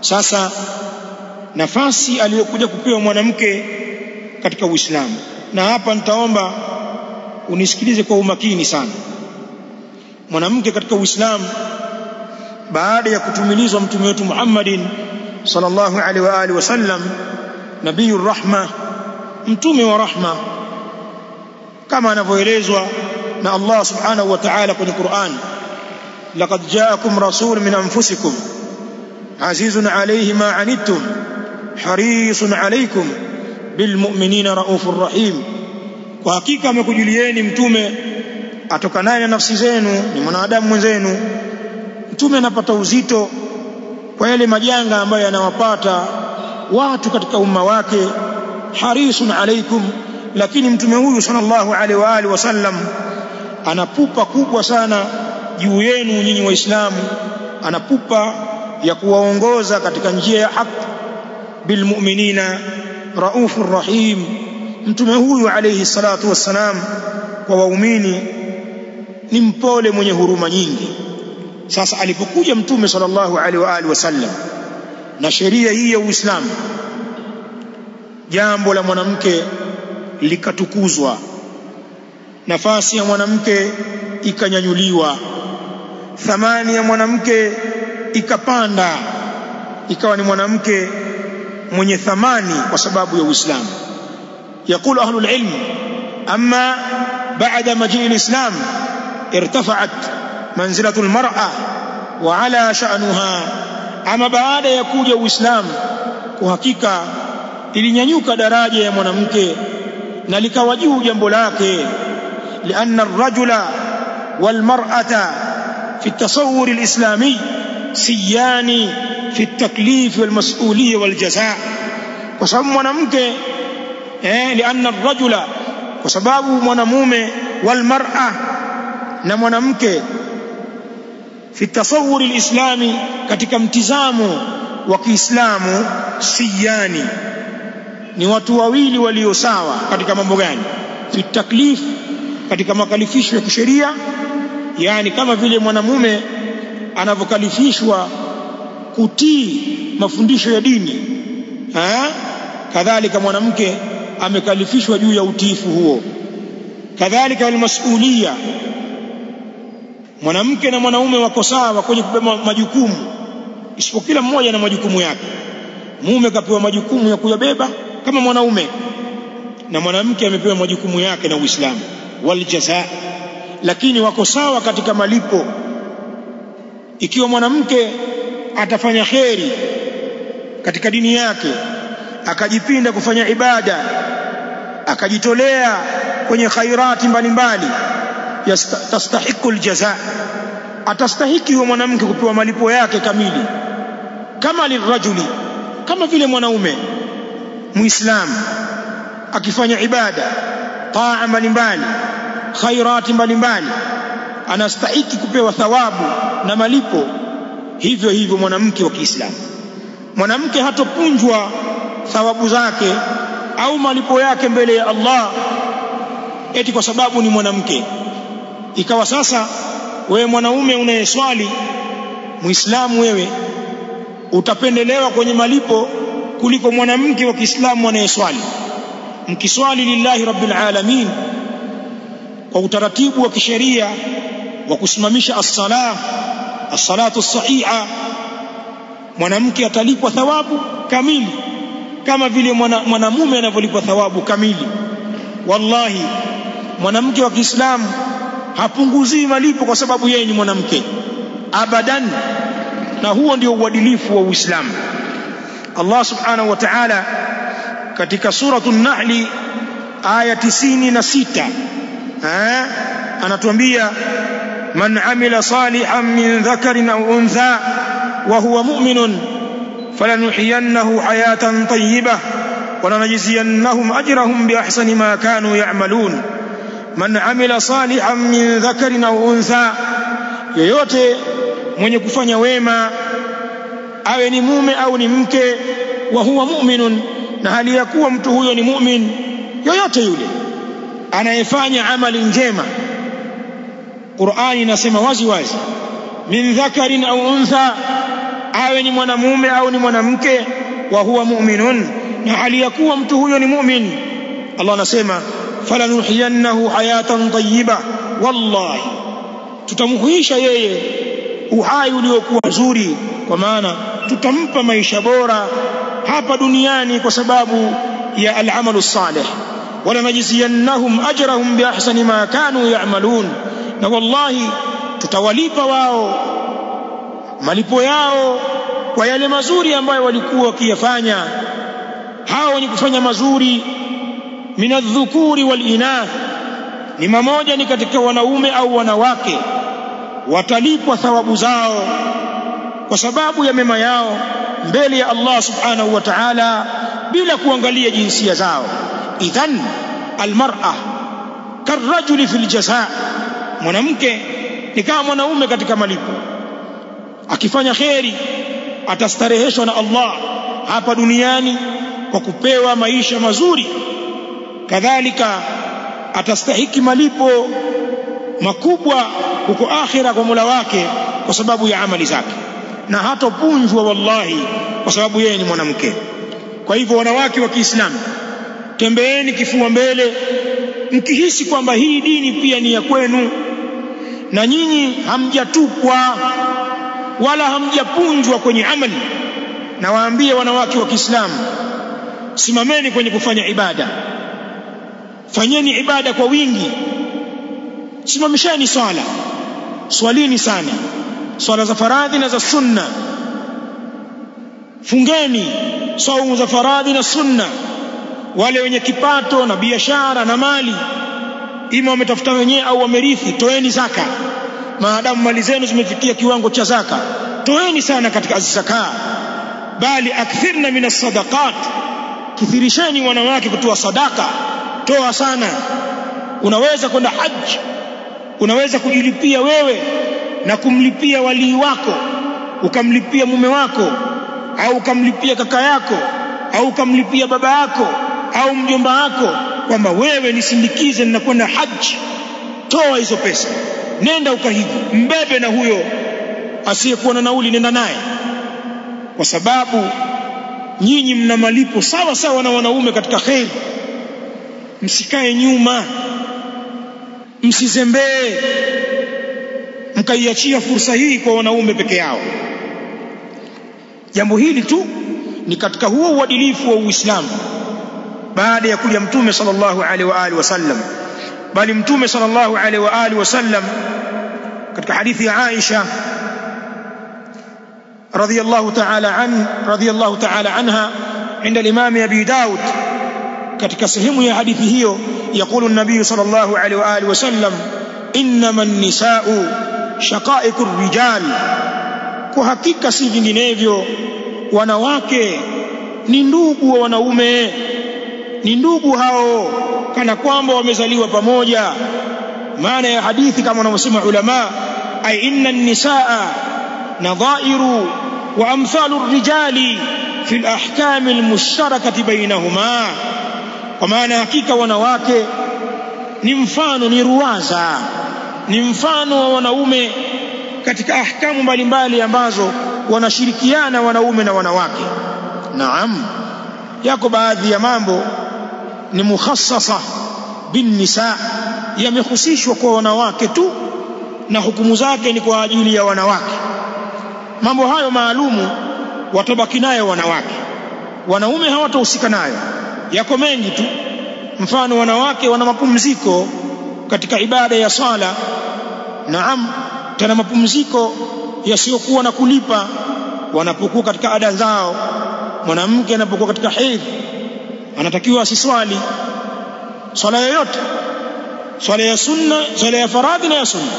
Sasa nafasi aliyokuja kupewa mwanamke katika Uislamu, na hapa nitaomba unisikilize kwa umakini sana. Mwanamke katika Uislamu baada ya kutumilizwa mtume wetu Muhammadin sallallahu alaihi wa alihi wasallam, nabiyur rahma, mtume wa rahma, kama anavyoelezwa na Allah subhanahu wa ta'ala kwenye Qur'an, laqad ja'akum rasulun min anfusikum azizun alayhi ma anittum harisun alaykum bilmu'minina raufur rahim, kwa hakika amekujulieni mtume atokanaye na nafsi zenu, ni mwanadamu mwenzenu. Mtume anapata uzito kwa yale majanga ambayo yanawapata watu katika umma wake, harisun alaikum, lakini mtume huyu sallallahu alaihi wa alihi wasallam anapupa kubwa sana juu yenu nyinyi Waislamu, anapupa ya kuwaongoza katika njia ya haki. Bilmu'minina raufur rahim, mtume huyu alayhi salatu wassalam kwa waumini ni mpole mwenye huruma nyingi. Sasa alipokuja mtume sallallahu alaihi wa alihi wasallam na sheria hii ya Uislamu, jambo la mwanamke likatukuzwa, nafasi ya mwanamke ikanyanyuliwa, thamani ya mwanamke ikapanda, ikawa ni mwanamke mwenye thamani kwa sababu ya Uislamu. يقول أهل العلم أما بعد مجيء الإسلام ارتفعت منزلة المرأة وعلى شأنها، أما بعد يكوج الإسلام kuhakika ilinyanyuka daraja ya mwanamke na likawa juu jambo lake. لأن الرجل والمرأة في التصور الإسلامي سيان في التكليف والمسؤولية والجزاء. وسبب mwanamke لأن الرجل وسبب mwanamume والمرأة na mwanamke في التصور الإسلامي katika mtizamo wa Kiislamu siyani, ni watu wawili walio sawa katika mambo gani? Fi taklif, katika makalifisho ya kisheria, yani kama vile mwanamume anavyokalifishwa kutii mafundisho ya dini, kadhalika mwanamke amekalifishwa juu ya utiifu huo. Kadhalika almasulia, mwanamke na mwanaume wako sawa kwenye kubeba majukumu, isipokuwa kila mmoja na majukumu yake. Mume kapewa majukumu ya kuyabeba kama mwanaume, na mwanamke amepewa majukumu yake na Uislamu. Wal jazaa, lakini wako sawa katika malipo. Ikiwa mwanamke atafanya kheri katika dini yake, akajipinda kufanya ibada, akajitolea kwenye khairati mbalimbali, tastahiqu aljazaa, atastahiki huyo mwanamke kupewa malipo yake kamili, kama lirajuli, kama vile mwanaume muislamu akifanya ibada, taa mbalimbali, khairati mbalimbali, anastahiki kupewa thawabu na malipo. Hivyo hivyo mwanamke wa Kiislamu, mwanamke hatopunjwa thawabu zake au malipo yake mbele ya Allah eti kwa sababu ni mwanamke. Ikawa sasa wewe mwanaume unayeswali, muislamu, wewe utapendelewa kwenye malipo kuliko mwanamke wa Kiislamu anayeswali. Mkiswali lillahi rabbil alamin kwa utaratibu wa kisheria wa kusimamisha as-salatu as-sahiha, mwanamke atalipwa thawabu kamili kama vile mwanamume anavyolipwa thawabu kamili. Wallahi, mwanamke wa Kiislamu hapunguzii malipo kwa sababu yeye ni mwanamke, abadan. Na huo ndio uadilifu wa Uislamu. Allah subhanahu wa ta'ala katika suratul Nahl aya 96 anatuambia, man amila salihan min dhakarin aw untha wa huwa mu'minun falanuhyiyannahu hayatan tayyibah wa lanajziyannahum ajrahum bi ahsani ma kanu ya'malun. Man amila salihan min dhakarin aw untha, yoyote mwenye kufanya wema, awe ni mume au ni mke, wa huwa mu'minun, na hali ya kuwa mtu huyo ni mu'min, yoyote yule anayefanya amali njema. Qur'ani inasema wazi wazi, min dhakarin au untha, awe ni mwanamume au ni mwanamke, wa huwa mu'minun, na hali ya kuwa mtu huyo ni mu'min. Allah anasema falanuhiyannahu hayatan tayyiba, wallahi tutamhuisha yeye uhai uliokuwa nzuri, kwa maana tutampa maisha bora hapa duniani kwa sababu ya al-amalu salih. Wala najziyannahum ajrahum bi ahsani ma kanu ya'malun, na wallahi tutawalipa wao malipo yao kwa yale mazuri ambayo walikuwa wakiyafanya. Hao wenye kufanya mazuri minadh-dhukuri wal-inath, ni mmoja ni katika wanaume au wanawake, watalipwa thawabu zao kwa sababu ya mema yao mbele ya Allah subhanahu wa ta'ala bila kuangalia jinsia zao. Idhan almar'a karrajuli fil jazaa, mwanamke ni kama mwanaume katika malipo. Akifanya kheri atastareheshwa na Allah hapa duniani kwa kupewa maisha mazuri, kadhalika atastahiki malipo makubwa huko akhira kwa Mola wake kwa sababu ya amali zake, na hatopunjwa wallahi kwa sababu yeye ni mwanamke. Kwa hivyo wanawake wa Kiislamu, tembeeni kifua mbele mkihisi kwamba hii dini pia ni ya kwenu, na nyinyi hamjatupwa wala hamjapunjwa kwenye amali. Na waambie wanawake wa Kiislamu, simameni kwenye kufanya ibada, fanyeni ibada kwa wingi, simamisheni swala, swalini sana swala za faradhi na za sunna, fungeni saumu za faradhi na sunna. Wale wenye kipato na biashara na mali, ima wametafuta wenyewe au wamerithi, toeni zaka. Maadamu mali zenu zimefikia kiwango cha zaka, toeni sana katika zaka. Bali akthirna minas sadaqat, kithirisheni wanawake kutoa sadaka, toa sana. Unaweza kwenda haji, unaweza kujilipia wewe na kumlipia walii wako, ukamlipia mume wako au ukamlipia kaka yako au ukamlipia baba yako au mjomba wako kwamba wewe nisindikize ninakwenda haji. Toa hizo pesa, nenda ukahiji, mbebe na huyo asiyekuwa na nauli, nenda naye, kwa sababu nyinyi mna malipo sawa sawa na wanaume katika khair. Msikae nyuma, msizembee mkaiachia fursa hii kwa wanaume peke yao. Jambo hili tu ni katika huo uadilifu wa Uislamu baada ya kuja Mtume sallallahu alaihi wa alihi wasallam. Bali Mtume sallallahu alaihi wa alihi wasallam katika hadithi ya Aisha radhiyallahu ta'ala anha inda al-Imam Abi Daud, katika sehemu ya hadithi hiyo yakulu an-nabiy sallallahu alaihi wa alihi wasallam, innama an-nisaa'u shaqa'iqur rijal, kwa hakika si vinginevyo wanawake ni ndugu wa wanaume, ni ndugu hao kana kwamba wamezaliwa pamoja. Maana ya hadithi kama wanavyosema ulama, ay inna an-nisaa nadhairu wa amthalu ar-rijali fi al-ahkam al-mushtarakati bainahuma, kwa maana hakika wanawake ni mfano, ni ruwaza, ni mfano wa wanaume katika ahkamu mbalimbali ambazo wanashirikiana wanaume na wanawake. Naam, yako baadhi ya mambo ni mukhassasa bin nisa, yamehusishwa kwa wanawake tu na hukumu zake ni kwa ajili ya wanawake. Mambo hayo maalumu watabaki nayo wanawake, wanaume hawatahusika nayo. Yako mengi tu, mfano wanawake wana mapumziko katika ibada ya sala. Naam, tena mapumziko yasiyokuwa na kulipa wanapokuwa katika ada zao. Mwanamke anapokuwa katika hedhi anatakiwa asiswali swala yoyote, swala ya sunna, swala ya faradhi na ya sunna,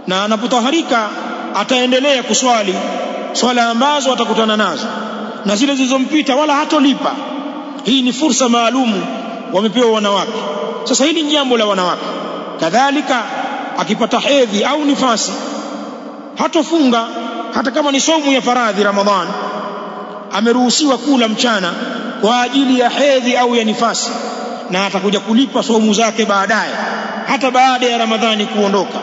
na anapotaharika ataendelea kuswali swala ambazo atakutana nazo, na zile zilizompita wala hatolipa. Hii ni fursa maalumu wamepewa wanawake. Sasa hili ni jambo la wanawake. Kadhalika akipata hedhi au nifasi hatofunga, hata kama ni saumu ya faradhi Ramadhan, ameruhusiwa kula mchana kwa ajili ya hedhi au ya nifasi, na atakuja kulipa saumu zake baadaye, hata baada ya Ramadhani kuondoka.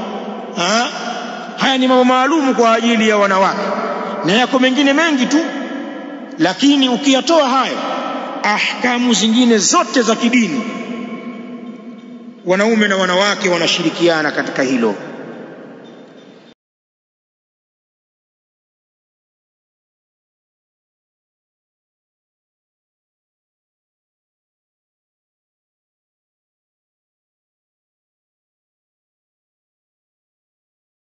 Haya ni mambo maalumu kwa ajili ya wanawake. na yako mengine mengi tu, lakini ukiyatoa hayo, ahkamu zingine zote za kidini wanaume na wanawake wanashirikiana katika hilo.